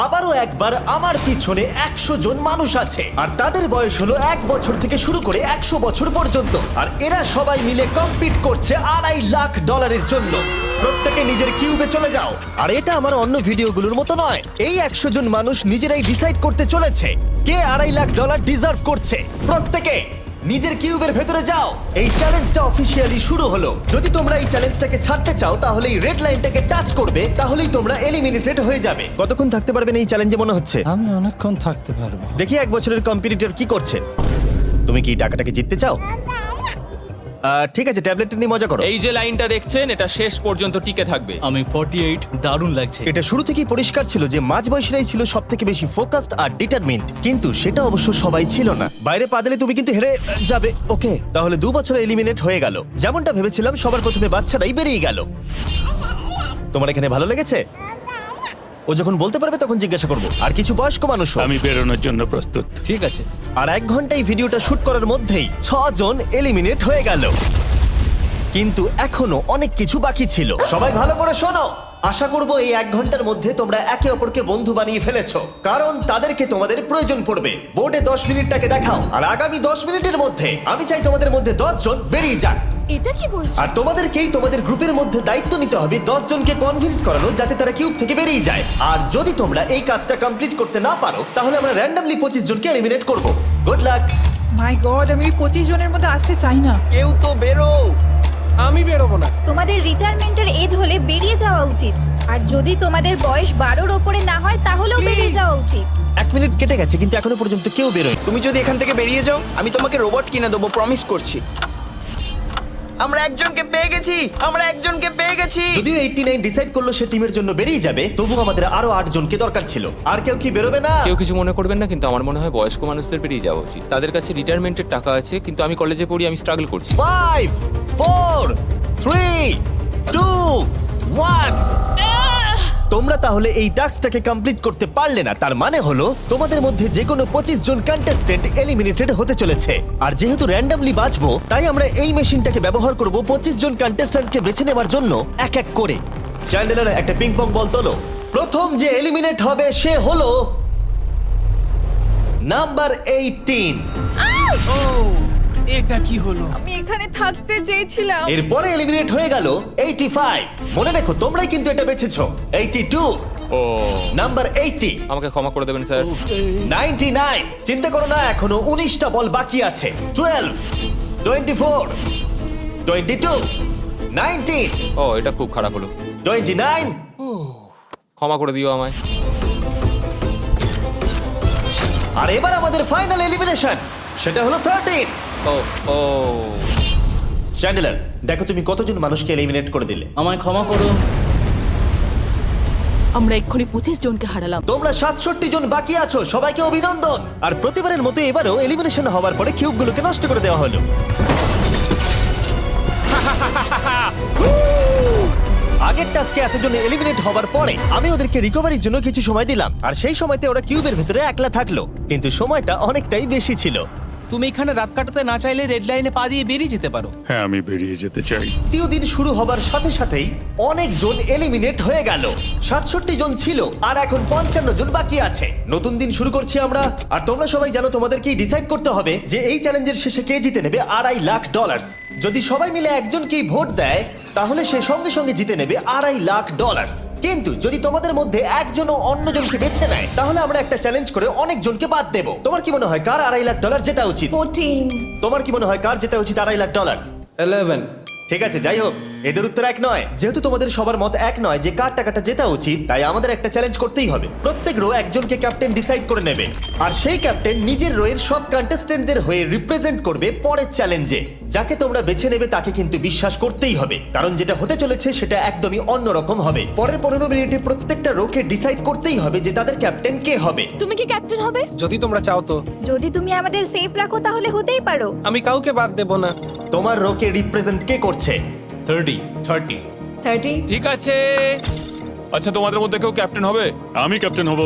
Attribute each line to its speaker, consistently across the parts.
Speaker 1: আবারও একবার আমার পিছনে 100 জন মানুষ আছে আর তাদের বয়স হলো 1 বছর থেকে শুরু করে 100 বছর পর্যন্ত। আর এরা সবাই মিলে কম্পিট করছে $2.5 লাখ জন্য। প্রত্যেকে নিজের কিউবে চলে যাও। আর এটা আমার অন্য ভিডিওগুলোর মতো নয়, এই 100 জন মানুষ নিজেরাই ডিসাইড করতে চলেছে কে $2.5 লাখ ডিজার্ভ করছে। প্রত্যেকে নিজের কিউবের ভেতরে যাও। এই চ্যালেঞ্জটা অফিসিয়ালি শুরু হলো। যদি তোমরা এই চ্যালেঞ্জটাকে ছাড়তে চাও তাহলে এই রেড লাইনটাকে টাচ করবে, তাহলেই তোমরা এলিমিনেটেড হয়ে যাবে। কতক্ষণ থাকতে পারবেন এই চ্যালেঞ্জে মনে হচ্ছে?
Speaker 2: আমি অনেকক্ষণ থাকতে পারবো।
Speaker 1: দেখি 1 বছরের কম্পিটিটর কি করছে। তুমি কি টাকাটাকে জিততে চাও? ঠিক আছে, ট্যাবলেটটা নিয়ে মজা করো।
Speaker 3: এই যে লাইনটা দেখছেন এটা শেষ পর্যন্ত টিকে থাকবে।
Speaker 4: আমি 48, দারুণ লাগছে।
Speaker 1: এটা শুরু থেকেই পরিষ্কার ছিল যে মাঝবয়সীরাই ছিল সব থেকে বেশি ফোকাসড আর ডিটারমিন্ড, কিন্তু সেটা অবশ্য সবাই ছিল না। বাইরে পা দিলে তুমি কিন্তু হেরে যাবে। ওকে, তাহলে 2 বছরে এলিমিনেট হয়ে গেল। যেমনটা ভেবেছিলাম, সবার প্রথমে বাচ্চারাই বেরিয়ে গেল। তোমার এখানে ভালো লেগেছে? ও যখন বলতে পারবে তখন জিজ্ঞাসা করবো। আর কিছু বয়স্ক মানুষ।
Speaker 5: আমি বেরোনোর জন্য প্রস্তুত।
Speaker 4: ঠিক আছে।
Speaker 1: আর 1 ঘন্টায় ভিডিওটা শুট করার মধ্যেই 6 জন এলিমিনেট হয়ে গেল। কিন্তু এখনো অনেক কিছু বাকি ছিল। সবাই ভালো করে শোনো। আশা করব এই 1 ঘন্টার মধ্যে তোমরা একে অপরকে বন্ধু বানিয়ে ফেলেছো, কারণ তাদেরকে তোমাদের প্রয়োজন পড়বে। বোর্ডে 10 মিনিটটাকে দেখাও, আর আগামী 10 মিনিটের মধ্যে আমি চাই তোমাদের মধ্যে 10 জন বেরিয়ে যাক।
Speaker 6: এটা কি বলছো?
Speaker 1: আর তোমাদেরকেই তোমাদের গ্রুপের মধ্যে দায়িত্ব নিতে হবে 10 জনকে কনভিন্স করানোর যাতে তারা কিউব থেকে বেরিয়ে যায়। আর যদি তোমরা এই কাজটা কমপ্লিট করতে না পারো তাহলে আমরা র্যান্ডমলি 25 জনকে এলিমিনেট করব। Good luck.
Speaker 7: মাই গড, আমি 25 জনের মধ্যে আসতে চাই না।
Speaker 4: কেউ তো বেরো।
Speaker 2: আমি বেরোবো না।
Speaker 6: তোমাদের রিটায়ারমেন্টের এজ হলে বেরিয়ে যাওয়া উচিত। আর যদি তোমাদের বয়স 12-র ওপরে না হয় তাহলেও বেরিয়ে যাওয়া উচিত।
Speaker 1: 1 মিনিট কেটে গেছে কিন্তু এখনো পর্যন্ত কেউ বেরোয়।
Speaker 8: তুমি যদি এখান থেকে বেরিয়ে যাও আমি তোমাকে রোবট কিনে দেবো, প্রমিস করছি। আমরা একজনকে পেয়ে গেছি, আমরা একজনকে পেয়ে গেছি।
Speaker 1: যদিও 89 ডিসাইড করলো সে টিমের জন্য বেরিয়ে যাবে, তবু আমাদের আরো 8 জনকে দরকার ছিল। আর কেউ কি বেরোবে না?
Speaker 3: কেউ কিছু মনে করবেন না, কিন্তু আমার মনে হয় বয়স্ক মানুষদের বেরিয়ে যাওয়া উচিত। তাদের কাছে রিটায়ারমেন্টের টাকা আছে, কিন্তু আমি কলেজে পড়ি, আমি স্ট্রাগল করছি।
Speaker 1: 5 4 3 2 1। তোমরা তাহলে এই টাস্কটাকে কমপ্লিট করতে পারলে না, তার মানে হলো তোমাদের মধ্যে যে কোনো 25 জন কন্টেস্টেন্ট এলিমিনেটেড হতে চলেছে। আর যেহেতু র্যান্ডমলি বাঁচবো, তাই আমরা এই মেশিনটাকে ব্যবহার করব 25 জন কন্টেস্টেন্টকে বেছে নেওয়ার জন্য এক এক করে। চ্যান্ডেলার, একটা পিং পং বল তোলো। প্রথম যে এলিমিনেট হবে সে হলো নাম্বার 18।
Speaker 4: এটা কি হলো?
Speaker 7: আমি এখানে থাকতে চেয়েছিলাম।
Speaker 1: এরপরে এলিমিনেট হয়ে গেল 85। মনে রেখো তোমরাই কিন্তু এটা বেছেছো। 82,
Speaker 3: ও,
Speaker 1: নাম্বার 80,
Speaker 3: আমাকে ক্ষমা করে দেবেন স্যার।
Speaker 1: 99। চিন্তা করো না, এখনো 19টা বল বাকি আছে। 12, 24, 22, 19,
Speaker 3: ও, এটা খুব খারাপ হলো।
Speaker 1: 29।
Speaker 3: ক্ষমা করে দিও আমায়।
Speaker 1: আর এবার আমাদের ফাইনাল এলিমিনেশন, সেটা হলো 13।
Speaker 3: ও ও,
Speaker 1: চ্যান্ডেলার, দেখো তুমি কতজন মানুষকে এলিমিনেট করে দিলে।
Speaker 4: আমায় ক্ষমা করো।
Speaker 9: আমরা এক্ষুনি 25 জনকে হারালাম।
Speaker 1: তোমরা 67 জন বাকি আছো, সবাইকে অভিনন্দন। আর প্রতিবারের মতো এবারও এলিমিনেশন হওয়ার পরে কিউবগুলোকে নষ্ট করে দেওয়া হলো। আগের টাস্কে এতজন এলিমিনেট হওয়ার পরে আমি ওদেরকে রিকভারির জন্য কিছু সময় দিলাম, আর সেই সময়তে ওরা কিউবের ভিতরে একলা থাকলো, কিন্তু সময়টা অনেকটাই বেশি ছিল।
Speaker 4: তুমি এখানে রাত কাটাতে না চাইলে রেড লাইনে পা দিয়ে বেরিয়ে যেতে পারো।
Speaker 5: হ্যাঁ, আমি বেরিয়ে যেতে চাই।
Speaker 1: তৃতীয় দিন শুরু হবার সাথে সাথেই অনেক জন এলিমিনেট হয়ে গেল। 67 জন ছিল আর এখন 55 জন বাকি আছে। নতুন দিন শুরু করছি আমরা, আর তোমরা সবাই জানো তোমাদেরকেই ডিসাইড করতে হবে যে এই চ্যালেঞ্জের শেষে কে জিতে নেবে $2.5 লাখ। যদি সবাই মিলে একজনকেই ভোট দেয় তাহলে সে সঙ্গে সঙ্গে জিতে নেবে $2.5 লাখ। কিন্তু যদি তোমাদের মধ্যে একজনও অন্যজনকে বেছে নেয় তাহলে আমরা একটা চ্যালেঞ্জ করে অনেক জনকে বাদ দেব। তোমার কি মনে হয় কার $2.5 লাখ জেতা উচিত?
Speaker 6: 14।
Speaker 1: তোমার কি মনে হয় কার জেতা উচিত $2.5 লাখ?
Speaker 4: 11।
Speaker 1: ঠিক আছে, যাই হোক, এদের উত্তর এক নয়। যেহেতু তোমাদের সবার মত এক নয় যে কার টাকাটা জেতা উচিত, তাই আমাদের একটা চ্যালেঞ্জ করতেই হবে। প্রত্যেক রো একজনকে ক্যাপ্টেন ডিসাইড করে নেবে, আর সেই ক্যাপ্টেন নিজের রোয়ের সব কন্টেস্টেন্টদের হয়ে রিপ্রেজেন্ট করবে পরের চ্যালেঞ্জে। যাকে তোমরা বেছে নেবে তাকে কিন্তু বিশ্বাস করতেই হবে, কারণ যেটা হতে চলেছে সেটা একদমই অন্যরকম হবে। পরের 15 মিনিটে প্রত্যেকটা রোকে ডিসাইড করতেই হবে যে তাদের ক্যাপ্টেন কে হবে।
Speaker 6: তুমি কি ক্যাপ্টেন হবে?
Speaker 2: যদি তোমরা চাও তো।
Speaker 6: যদি তুমি আমাদের সেফ রাখো তাহলে হতেই পারো।
Speaker 2: আমি কাউকে বাদ দেব না।
Speaker 1: তোমার রোকে রিপ্রেজেন্ট কে করছে?
Speaker 4: 30।
Speaker 6: 30।
Speaker 3: ঠিক আছে। আচ্ছা, তোমাদের মধ্যে কেউ ক্যাপ্টেন হবে?
Speaker 5: আমি ক্যাপ্টেন হব।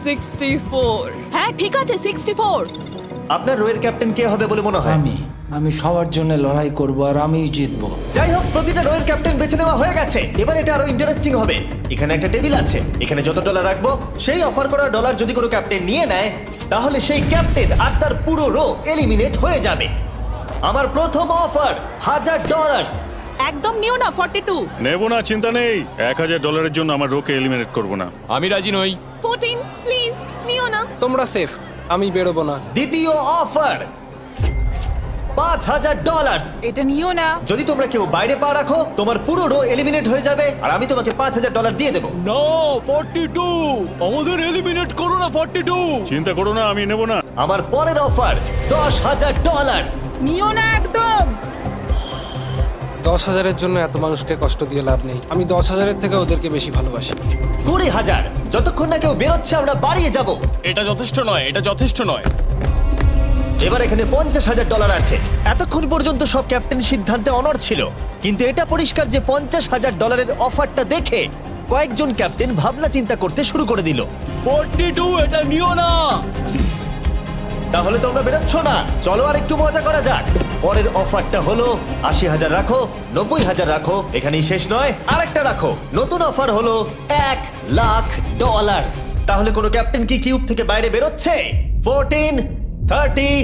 Speaker 9: 64। হ্যাঁ ঠিক আছে, 64।
Speaker 1: আপনার রোয়ের ক্যাপ্টেন কে হবে বলে মনে হয়?
Speaker 2: আমি আমি সবার জন্য লড়াই করব আর আমিই জিতবো।
Speaker 1: যাই হোক, প্রতিটা রোয়ের ক্যাপ্টেন বেছে নেওয়া হয়ে গেছে। এবার এটা আরো ইন্টারেস্টিং হবে। এখানে একটা টেবিল আছে, এখানে যত ডলার রাখবো সেই অফার করা ডলার যদি কোনো ক্যাপ্টেন নিয়ে নেয় তাহলে সেই ক্যাপ্টেন আর তার পুরো রো এলিমিনেট হয়ে যাবে। আমার প্রথম অফার $1000।
Speaker 9: একদম নিও না 42।
Speaker 5: নেব না, চিন্তা নেই। $1000 জন্য আমার রোকে এলিমিনেট করব না।
Speaker 3: আমি রাজি নই।
Speaker 6: 14 প্লিজ নিও না।
Speaker 2: তোমরা সেফ, আমি বেরোবো না।
Speaker 1: দ্বিতীয় অফার $5000।
Speaker 7: এটা নিও না।
Speaker 1: যদি তোমরা কেউ বাইরে পা রাখো তোমার পুরো রো এলিমিনেট হয়ে যাবে আর আমি তোমাকে $5000 দিয়ে দেবো।
Speaker 4: নো 42, আমাদের এলিমিনেট করো না 42।
Speaker 5: চিন্তা করো না, আমি নেব না।
Speaker 1: আমার পরের অফার $10000।
Speaker 7: নিও না একদম।
Speaker 2: 10,000-এর জন্য এত মানুষকে কষ্ট দিয়ে লাভ নেই। আমি 10,000-এর থেকে ওদেরকে বেশি ভালোবাসি।
Speaker 1: 20,000। যতক্ষণ না কেউ বেরোচ্ছে আমরা বাড়িয়ে যাব।
Speaker 4: এটা যথেষ্ট নয়, এটা যথেষ্ট নয়।
Speaker 1: এবার এখানে $50,000 আছে। এতক্ষণ পর্যন্ত সব ক্যাপ্টেন সিদ্ধান্তে অনড় ছিল, কিন্তু এটা পরিষ্কার যে $50,000 অফারটা দেখে কয়েকজন ক্যাপ্টেন ভাবনা চিন্তা করতে শুরু করে দিল।
Speaker 4: 42, এটা নিও না।
Speaker 1: তাহলে তোমরা বেরোচ্ছ না, চলো আর একটু মজা করা যাক। পরের অফারটা হলো 80,000 রাখো, 90,000 রাখো, এখানেই শেষ নয়, আরেকটা রাখো। নতুন অফার হলো $1,00,000। তাহলে কোনো ক্যাপ্টেন কি কিউব থেকে বাইরে বেরোচ্ছে? 14, 30,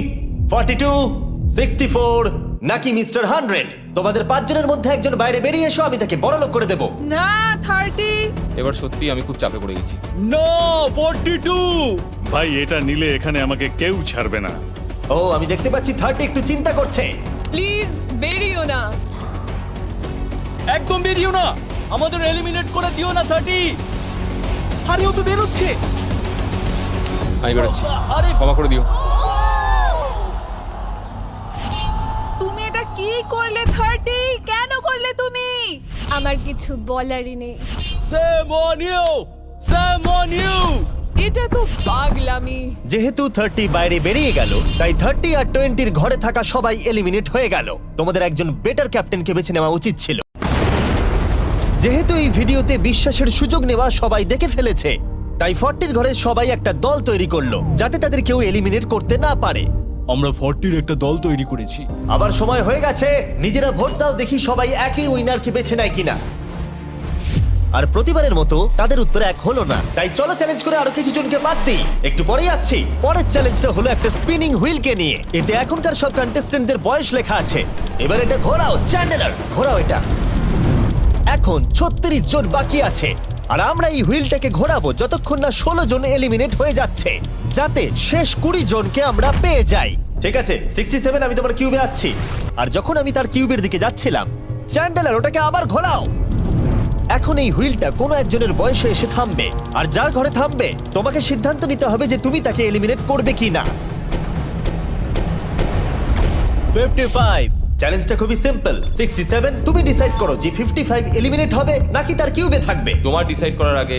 Speaker 1: 42, 64 নাকি মিস্টার 100? তোমাদের 5 জনের মধ্যে একজন বাইরে বেরিয়ে এসো, আমি তাকে বড়লোক করে দেবো।
Speaker 7: না 30।
Speaker 3: এবার সত্যি আমি খুব চাপে পড়ে গেছি।
Speaker 4: নো 42।
Speaker 5: ভাই, এটা নিলে এখানে আমাকে কেউ ছাড়বে না।
Speaker 1: ও, আমি দেখতে পাচ্ছি 30 একটু চিন্তা করছে।
Speaker 7: প্লিজ বেরিও না।
Speaker 4: একদম বেরিও না, আমাদের এলিমিনেট করে দিও না 30। আরে ও তো বেরোচ্ছে।
Speaker 3: আমি বেরোচ্ছি,
Speaker 4: আরে
Speaker 3: ক্ষমা করে দিও।
Speaker 7: তুমি এটা কি করলে 30? কেন করলে তুমি?
Speaker 6: আমার কিছু বলারই নেই।
Speaker 4: Shame on you, shame on you.
Speaker 7: এটা তো পাগলামি।
Speaker 1: যেহেতু 30 বাইরে বেরিয়ে গেল তাই 30 আর 20-র ঘরে থাকা সবাই এলিমিনেট হয়ে গেল। তোমাদের একজন বেটার ক্যাপ্টেনকে বেছে নেওয়া উচিত ছিল। যেহেতু এই ভিডিওতে বিশ্বাসের সুযোগ নেওয়া সবাই দেখে ফেলেছে তাই 40-র ঘরের সবাই একটা দল তৈরি করলো যাতে তাদের কেউ এলিমিনেট করতে না পারে।
Speaker 4: আমরা 40-র একটা দল তৈরি করেছি।
Speaker 1: আবার সময় হয়ে গেছে, নিজেরা ভোট দাও, দেখি সবাই একই উইনারকে বেছে নেয় কিনা। আর প্রতিবারের মতো তাদের উত্তর এক হলো না, তাই চলো চ্যালেঞ্জ করে আরো কিছু জনকে বাদ দিই। একটু পরেই আসছি। পরের চ্যালেঞ্জটা হলো একটা স্পিনিং হুইলকে নিয়ে। এতে এখনকার সব কন্টেস্ট্যান্টদের বয়স লেখা আছে। এবার এটা ঘোরাও, চ্যান্ডেলার ঘোরাও এটা। এখন 36 জন বাকি আছে আর আমরা এই হুইলটাকে ঘোরাবো যতক্ষণ না 16 জন এলিমিনেট হয়ে যাচ্ছে, যাতে শেষ 20 জনকে আমরা পেয়ে যাই। ঠিক আছে 67, আমি তোমার কিউবে আসছি। আর যখন আমি তার কিউবের দিকে যাচ্ছিলাম, চ্যান্ডেলার ওটাকে আবার ঘোরাও। এখন এই হুইলটা কোনো একজনের বয়সে এসে থামবে, আর যার ঘরে থামবে তোমাকে সিদ্ধান্ত নিতে হবে যে তুমি তাকে এলিমিনেট করবে কি না।
Speaker 4: 55।
Speaker 1: চ্যালেঞ্জটা খুবই সিম্পল। 67, তুমি ডিসাইড করো যে 55 এলিমিনেট হবে নাকি তার কিউবে থাকবে।
Speaker 3: তোমার ডিসাইড করার আগে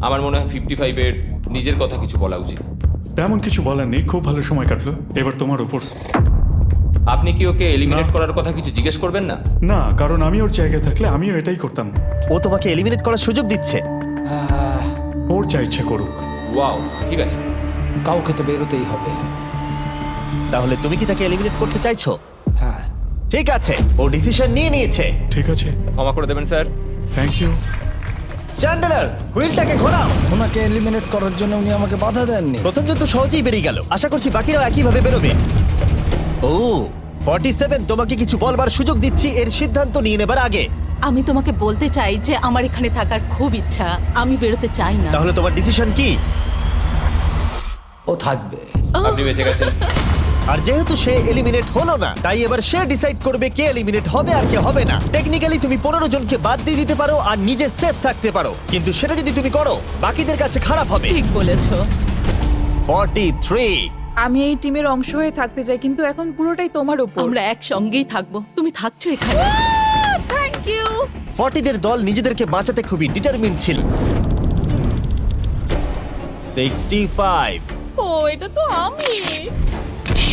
Speaker 3: আমার মনে হয় 55-এর নিজের কথা কিছু বলা উচিত।
Speaker 5: তেমন কিছু বলার নেই, খুব ভালো সময় কাটলো। এবার তোমার উপর।
Speaker 3: আপনি কি ওকে এলিমিনেট
Speaker 5: না।
Speaker 3: করার কথা কিছু জিজ্ঞেস করবেন না?
Speaker 5: না, কারণ আমি ওর জায়গায় থাকলে আমিও এটাই করতাম।
Speaker 1: ও তোমাকে এলিমিনেট করার সুযোগ দিচ্ছে।
Speaker 5: ওর যা ইচ্ছে করুক।
Speaker 3: ওয়াও, ঠিক আছে।
Speaker 2: কাউকে তো বেরোতেই হবে।
Speaker 1: তাহলে তুমি কি তাকে এলিমিনেট করতে চাইছো?
Speaker 2: হ্যাঁ।
Speaker 1: ঠিক আছে, ও ডিসিশন নিয়ে নিয়েছে।
Speaker 5: ঠিক আছে,
Speaker 3: ক্ষমা করে দেবেন স্যার।
Speaker 5: Thank you.
Speaker 1: চ্যান্ডেলার হুইলটাকে ঘোরাও।
Speaker 2: ওনাকে এলিমিনেট করার জন্য উনি আমাকে বাধা দেননি।
Speaker 1: প্রথম জন তো সহজেই বেরিয়ে গেল, আশা করছি বাকিরাও একইভাবে বেরোবে। ও 47, তোমাকে কিছু বলবার সুযোগ দিচ্ছি এর সিদ্ধান্ত নিয়ে নেবার আগে।
Speaker 9: আমি তোমাকে বলতে চাই যে আমার এখানে থাকার খুব ইচ্ছা, আমি বেরোতে চাই না।
Speaker 1: তাহলে তোমার ডিসিশন কি?
Speaker 2: ও থাকবে।
Speaker 3: আপনি বেঁচে গেছেন।
Speaker 1: আর যেহেতু সে এলিমিনেট হলো না তাই এবার সে ডিসাইড করবে কে এলিমিনেট হবে আর কে হবে না। টেকনিক্যালি তুমি 15 জনকে বাদ দিয়ে দিতে পারো আর নিজে সেফ থাকতে পারো, কিন্তু সেটা যদি তুমি করো বাকিদের কাছে খারাপ হবে।
Speaker 9: ঠিক বলেছো।
Speaker 1: 43।
Speaker 7: আমি এই টিমের অংশ হয়ে থাকতে চাই, কিন্তু এখন পুরোটাই তোমার উপর।
Speaker 9: আমরা একসঙ্গেই থাকবো, তুমি থাকছো এখানে।
Speaker 7: Thank you.
Speaker 1: 40-দের দল নিজেদেরকে বাঁচাতে খুবই ডিটারমিন্ড ছিল। 65।
Speaker 9: ও, এটা তো আমি।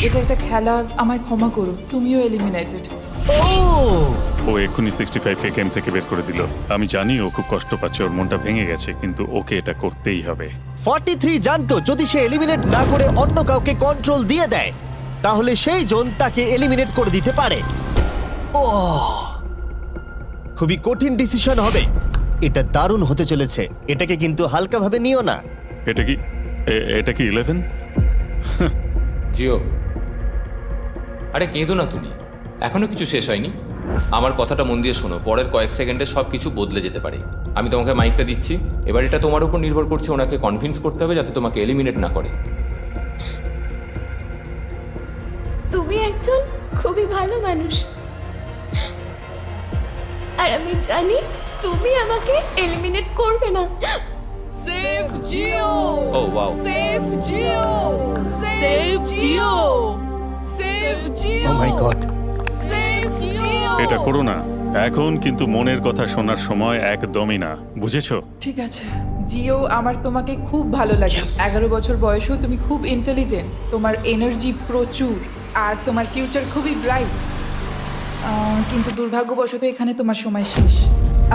Speaker 7: এটা একটা খেলা, আমায় ক্ষমা করো, তুমিও এলিমিনেটেড।
Speaker 5: ও এক্ষুনি 65কে গেম থেকে বের করে দিল। আমি জানি ও খুব কষ্ট পাচ্ছে, ওর মনটা ভেঙে গেছে, কিন্তু ওকে এটা করতেই হবে।
Speaker 1: 43 জানতো যদি সে এলিমিনেট না করে অন্য কাউকে কন্ট্রোল দিয়ে দেয় তাহলে সেই জন তাকে এলিমিনেট করে দিতে পারে। ও খুবই কঠিন ডিসিশন হবে। এটা দারুণ হতে চলেছে। এটাকে কিন্তু হালকাভাবে নিও না।
Speaker 5: এটা কি 11?
Speaker 3: জিও, আরে কেঁদো না তুমি, এখনো কিছু শেষ হয়নি। আমার কথাটা মন দিয়ে শোনো, পরের কয়েক সেকেন্ডে সব কিছু বদলে যেতে পারে। আমি তোমাকে মাইকটা দিচ্ছি, এবার এটা তোমার উপর নির্ভর করছে। ওনাকে কনভিন্স করতে হবে যাতে তোমাকে এলিমিনেট না করে।
Speaker 10: তুমি একজন খুবই ভালো মানুষ, আর আমি জানি তুমি আমাকে এলিমিনেট করবে না।
Speaker 7: Save Jio,
Speaker 3: oh wow,
Speaker 7: save Jio, save Jio, save Jio,
Speaker 1: oh my God.
Speaker 7: Save Jio.
Speaker 5: এটা করো না, এখন কিন্তু মনের কথা শোনার সময় একদমই না, বুঝেছো?
Speaker 7: ঠিক আছে জিও, আমার তোমাকে খুব ভালো লাগে। 11 বছর বয়সেও তুমি খুব ইন্টেলিজেন্ট, তোমার এনার্জি প্রচুর, আর তোমার ফিউচার খুবই ব্রাইট। কিন্তু দুর্ভাগ্যবশত এখানে তোমার সময় শেষ।